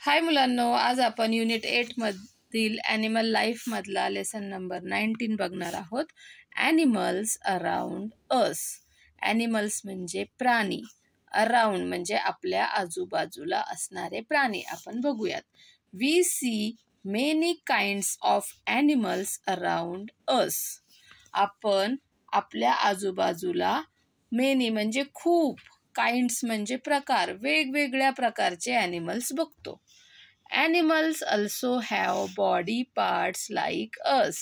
हाय मुलांनो, आज आपण युनिट 8 मधील ॲनिमल लाईफ मधला लेसन नंबर 19 बघणार आहोत. ॲनिमल्स अराउंड अस. ॲनिमल्स म्हणजे प्राणी, अराउंड म्हणजे आपल्या आजूबाजूला असणारे प्राणी. आपण बघूयात. We see many kinds of animals around us. आपण आपल्या आजूबाजूला मेनी म्हणजे खूप, काइंड्स म्हणजे प्रकार, वेगवेगळ्या प्रकारचे ॲनिमल्स बघतो. Animals also have body parts like us.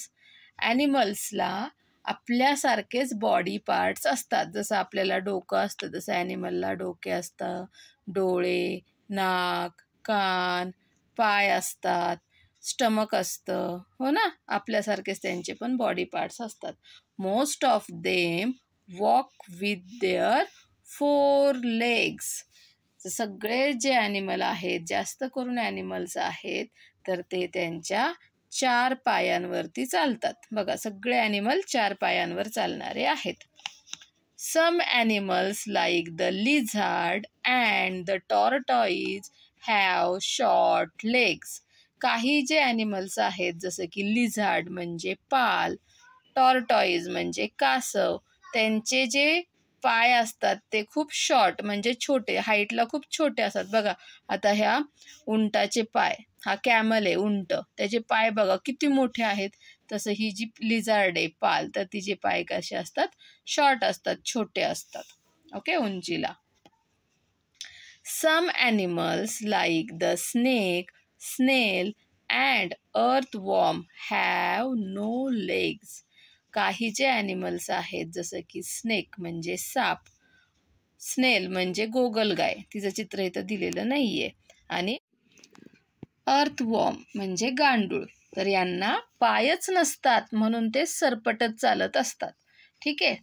ॲनिमल्सला आपल्यासारखेच बॉडी पार्ट्स असतात. जसं आपल्याला डोकं असतं तसं ॲनिमलला डोके असतं, डोळे, नाक, कान, पाय असतात, स्टमक असतं, हो ना. आपल्यासारखेच त्यांचे पण बॉडी पार्ट्स असतात. Most of them walk with their 4 legs. सगळे जे ॲनिमल आहेत, जास्त करून ॲनिमल्स आहेत, तर ते त्यांच्या 4 पायांवरती चालतात. बघा, सगळे ॲनिमल 4 पायांवर चालणारे आहेत. Some animals like the lizard and the tortoise have short legs. काही जे ॲनिमल्स आहेत, जसं की लिझार्ड म्हणजे पाल, टॉर्टॉइज म्हणजे कासव, त्यांचे जे पाय असतात ते खूप शॉर्ट म्हणजे छोटे, हाईटला खूप छोटे असतात. बघा, आता ह्या उंटाचे पाय, हा कॅमल आहे उंट, त्याचे पाय बघा किती मोठे आहेत. तसं ही जी लिझार्ड आहे पाल, तर तिचे पाय कसे असतात, शॉर्ट असतात, छोटे असतात. ओके, उंचीला. Some animals like the snake, snail and earthworm have no legs. काही जे ॲनिमल्स आहेत, जसं की स्नेक म्हणजे साप, स्नेल म्हणजे गोगलगाय, तिचं चित्र इथं दिलेलं नाहीये, आणि अर्थवॉर्म म्हणजे गांडूळ, तर यांना पायच नसतात, म्हणून ते सरपटत चालत असतात. ठीक आहे.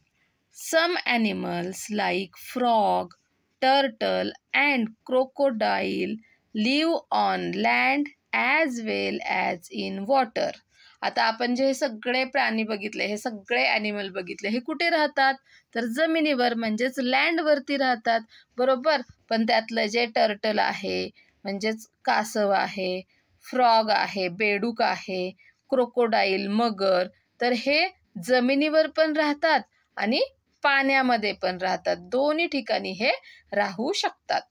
Some animals like frog, turtle and crocodile live on land as well as in water. आता आपण जे हे सगळे प्राणी बघितले, हे सगळे ॲनिमल बघितले, हे कुठे राहतात, तर जमिनीवर म्हणजेच लँडवरती राहतात, बरोबर. पण त्यातलं जे टर्टल आहे म्हणजेच कासव आहे, फ्रॉग आहे, बेडूक आहे, क्रोकोडाईल मगर, तर हे जमिनीवर पण राहतात आणि पाण्यामध्ये पण राहतात. दोन्ही ठिकाणी हे राहू शकतात.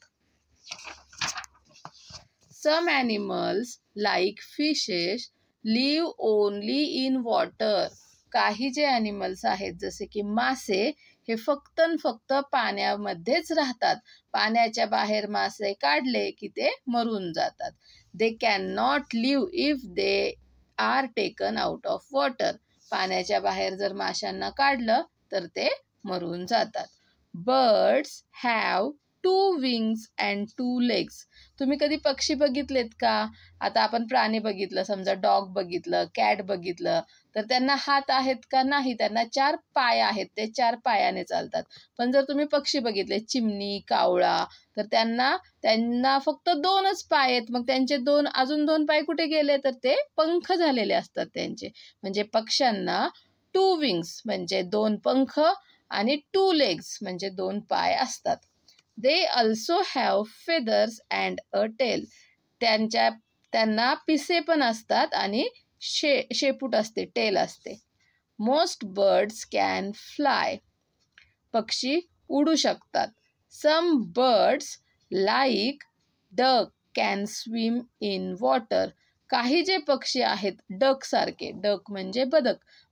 Some animals like fishes live only in water. काही जे ॲनिमल्स आहेत, जसे की मासे, हे फक्त पाण्यामध्येच राहतात. पाण्याच्या बाहेर मासे काढले की ते मरून जातात. They can not live if they are taken out of water. पाण्याच्या बाहेर जर माशांना काढलं तर ते मरून जातात. Birds have 2 wings and 2 legs. तुम्ही कधी पक्षी बघितलेत का? आता आपण प्राणी बघितलं, समजा डॉग बघितलं, कॅट बघितलं, तर त्यांना हात आहेत का? नाही, त्यांना 4 पाय आहेत, ते 4 पायाने चालतात. पण जर तुम्ही पक्षी बघितले, चिमणी, कावळा, तर त्यांना फक्त 2च पाय आहेत. मग त्यांचे अजून 2 पाय कुठे गेले, तर ते पंख झालेले असतात त्यांचे. म्हणजे पक्ष्यांना 2 wings म्हणजे 2 पंख आणि 2 legs म्हणजे 2 पाय असतात. They also have feathers and a tail. त्यांना पिसे पण असतात आणि शेपूट असते, टेल असते. Most birds can fly. पक्षी उडू शकतात. Some birds like duck can swim in water. काही जे पक्षी आहेत डक सारखे, डक म्हणजे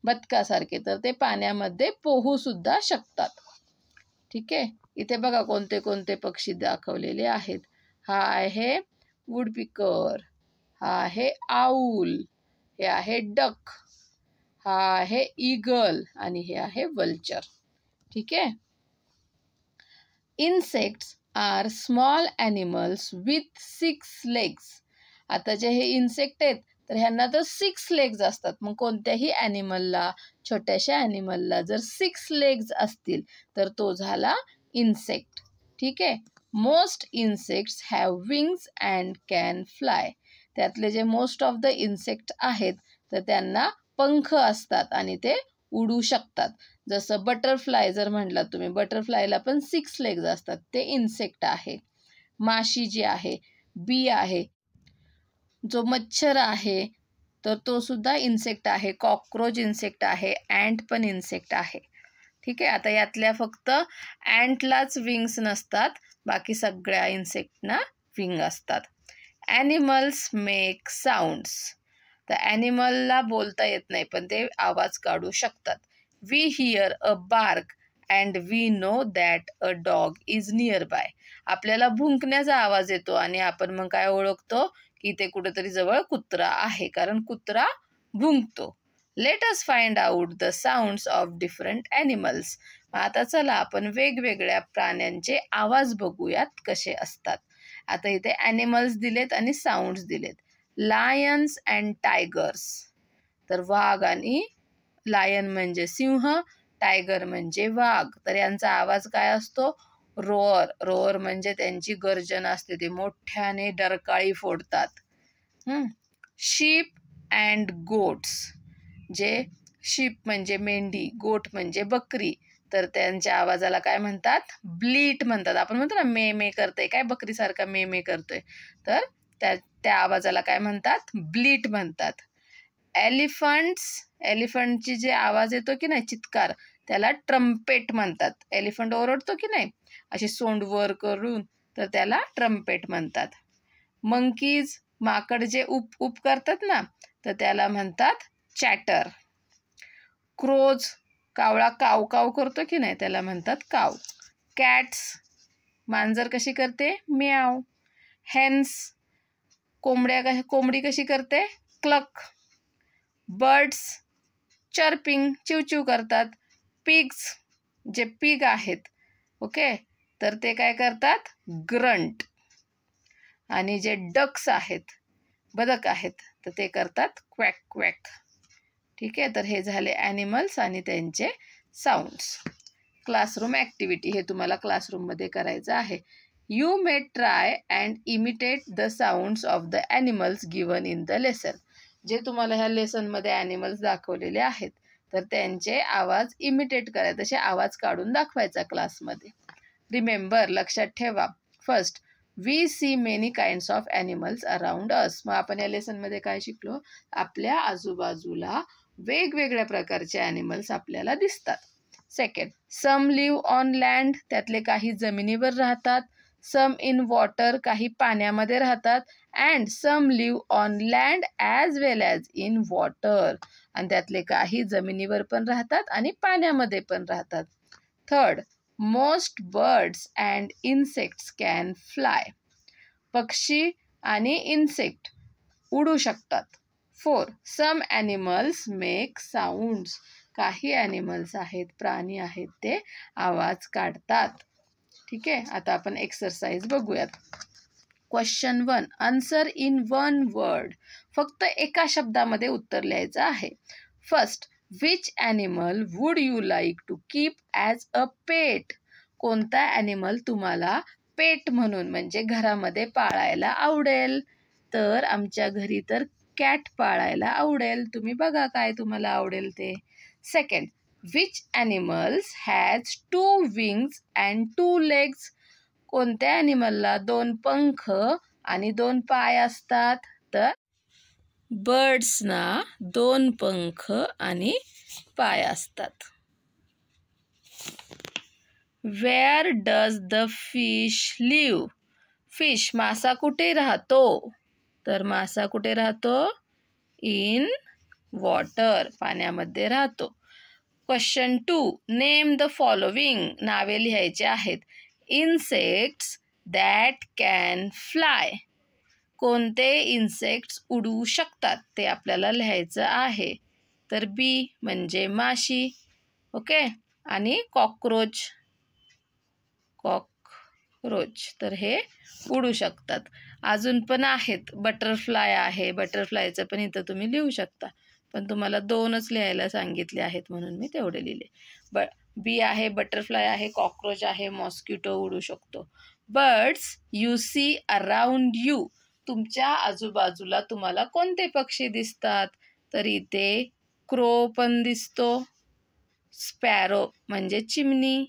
बदकासारखे, तर ते पाण्यामध्ये पोहू सुद्धा शकतात. ठीक आहे. इथे बघा कोणते कोणते पक्षी दाखवलेले आहेत. हा आहे वुडपिकर, हा आहे आऊल, हे आहे डक, हा आहे ईगल आणि हे आहे वल्चर. ठीक आहे. Insects are small animals with 6 legs. आता जे हे इन्सेक्ट आहेत, तर ह्यांना तर 6 legs असतात. मग कोणत्याही ॲनिमलला, छोट्याशा ॲनिमलला जर 6 legs असतील तर तो झाला इन्सेक्ट. ठीक आहे. Most insects have wings and can fly. त्यातले जे मोस्ट ऑफ द इन्सेक्ट आहेत, तर त्यांना पंख असतात आणि ते उडू शकतात. जसं बटरफ्लाय जर म्हटलं तुम्ही, बटरफ्लायला पण 6 legs असतात, ते इन्सेक्ट आहे. माशी जी आहे, बी आहे, जो मच्छर आहे तर तो सुद्धा इन्सेक्ट आहे, कॉकरोच इन्सेक्ट आहे, अँट पण इन्सेक्ट आहे. ठीक आहे. आता यातल्या फक्त अँटलाच विंग्स नसतात, बाकी सगळ्या इन्सेक्टना विंग असतात. Animals make sounds. तर ॲनिमलला बोलता येत नाही पण ते आवाज काढू शकतात. We hear a bark and we know that a dog is nearby. आपल्याला भुंकण्याचा आवाज येतो आणि आपण मग काय ओळखतो की ते कुठेतरी जवळ कुत्रा आहे, कारण कुत्रा भुंकतो. Let us find out the sounds of different animals. आता चला आपण वेगवेगळ्या प्राण्यांचे आवाज बघूयात कसे असतात. आता इथे ॲनिमल्स दिलेत आणि साऊंड्स दिलेत. Lions and tigers. तर वाघ आणि लायन म्हणजे सिंह, टायगर म्हणजे वाघ. तर यांचा आवाज काय असतो? रोअर. रोअर म्हणजे त्यांची गर्जन असते, ते मोठ्याने डरकाळी फोडतात. Ship and goats. जे शीप म्हणजे मेंढी, गोट म्हणजे बकरी, तर त्यांच्या आवाजाला काय म्हणतात? ब्लीट म्हणतात. आपण म्हणतो ना मे मे करतोय, काय बकरीसारखा मे मे करतोय, तर त्या आवाजाला काय म्हणतात? ब्लीट म्हणतात. एलिफंटची जे आवाज येतो की नाही, चित्कार, त्याला ट्रम्पेट म्हणतात. एलिफंट ओरडतो की नाही अशी सोंड वर करून, तर त्याला ट्रम्पेट म्हणतात. मंकीज, माकड जे उप उप करतात ना, तर त्याला म्हणतात चॅटर. क्रोज, कावळा काव काव करतो की नाही, त्याला म्हणतात काव. कॅट्स, मांजर कशी करते? म्याव. हेन्स, कोंबडी कशी करते? क्लक. बर्ड्स चर्पिंग, चिवचिव करतात. पिग्स, जे पिग आहेत, ओके, तर ते काय करतात? ग्रंट. आणि जे डक्स आहेत, बदक आहेत, तर ते करतात क्वॅक क्वॅक. ठीक आहे. तर हे झाले ॲनिमल्स आणि त्यांचे साऊंड्स. क्लासरूम ॲक्टिव्हिटी, हे तुम्हाला क्लासरूममध्ये करायचं आहे. You may try and imitate the sounds of the animals given in the lesson. जे तुम्हाला ह्या लेसनमध्ये ॲनिमल्स दाखवलेले आहेत, तर त्यांचे आवाज इमिटेट करायचे, तसे आवाज काढून दाखवायचा क्लासमध्ये. रिमेंबर, लक्षात ठेवा. First, we see many kinds of animals around us. मग आपण या लेसनमध्ये काय शिकलो? आपल्या आजूबाजूला वेगवेगळ्या प्रकारचे ॲनिमल्स आपल्याला दिसतात. Second, some live on land. त्यातले काही जमिनीवर राहतात. सम इन वॉटर, काही पाण्यामध्ये राहतात. And some live on land as well as in water. आणि त्यातले काही जमिनीवर पण राहतात आणि पाण्यामध्ये पण राहतात. Third, most birds and insects can fly. पक्षी आणि इन्सेक्ट उडू शकतात. 4, सम ॲनिमल्स मेक साऊंड्स. काही ॲनिमल्स आहेत, प्राणी आहेत, ते आवाज काढतात. ठीक आहे. आता आपण एक्सरसाइज बघूयात. Question 1, answer in 1 word. फक्त एका शब्दामध्ये उत्तर लिहायचं आहे. First, which animal would you like to keep as a pet. कोणता ॲनिमल तुम्हाला पेट म्हणून म्हणजे घरामध्ये पाळायला आवडेल? तर आमच्या घरी तर कॅट पाळायला आवडेल. तुम्ही बघा काय तुम्हाला आवडेल ते. Second, which animals has 2 wings and 2 legs. कोणत्या ॲनिमलला 2 पंख आणि 2 पाय असतात? तर बर्ड्सना 2 पंख आणि पाय असतात. Where does the fish live. Fish, मासा कुठे राहतो? तर मासा कुठे राहतो? इन वॉटर, पाण्यामध्ये राहतो. Question 2, name the following. नावे लिहायचे आहेत. Insects that can fly. कोणते इन्सेक्ट्स उडू शकतात ते आपल्याला लिहायचं आहे. तर बी म्हणजे माशी, ओके, आणि कॉकरोच, तर हे उडू शकतात. अजून पण आहेत, बटरफ्लाय आहे, बटरफ्लायचं पण इथं तुम्ही लिहू शकता, पण तुम्हाला 2च लिहायला सांगितले आहेत म्हणून मी तेवढे लिहिले. बी आहे, बटरफ्लाय आहे, कॉकरोच आहे, मॉस्किटो उडू शकतो. Birds you see around you. तुमच्या आजूबाजूला तुम्हाला कोणते पक्षी दिसतात? तर इथे क्रो पण दिसतो, स्पॅरो म्हणजे चिमणी,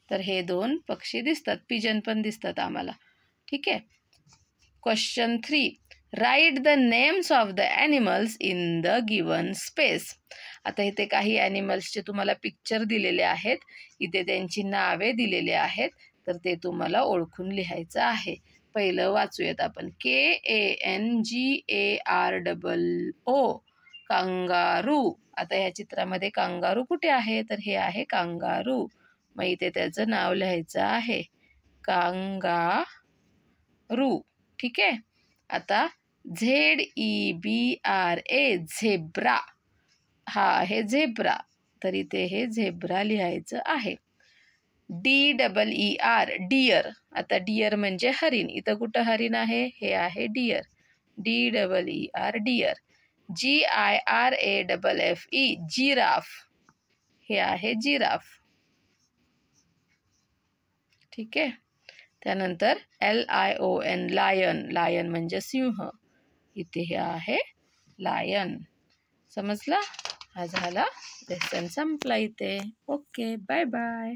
तर हे 2 पक्षी दिसतात. पिजन पण दिसतात आम्हाला. ठीक आहे. Question 3. Write the names of the animals in the given space. आता इथे काही ॲनिमल्सचे तुम्हाला पिक्चर दिलेले आहेत, इथे त्यांची नावे दिलेली आहेत, तर ते तुम्हाला ओळखून लिहायचं आहे. पहिलं वाचूयात आपण. KANGAROO, kangaroo. आता ह्या चित्रामध्ये कांगारू कुठे आहे, तर हे आहे कांगारू. मग इथे त्याचं नाव लिहायचं आहे, कांगारू. ठीक आहे. आता ZEBRA, झेब्रा. हा आहे झेब्रा, तर इथे हे झेब्रा लिहायचं आहे. DEER, Deere. आता डियर म्हणजे हरिण. इथं कुठं हरिण आहे, हे आहे deer. DEER, deer. GIRAFFE, giraffe. हे आहे जिराफ. ठीक आहे. त्यानंतर LION, लायन. लायन म्हणजे सिंह. इथे हे आहे लायन. समजला? हा झाला लेसन संपला इथे. Okay, bye bye.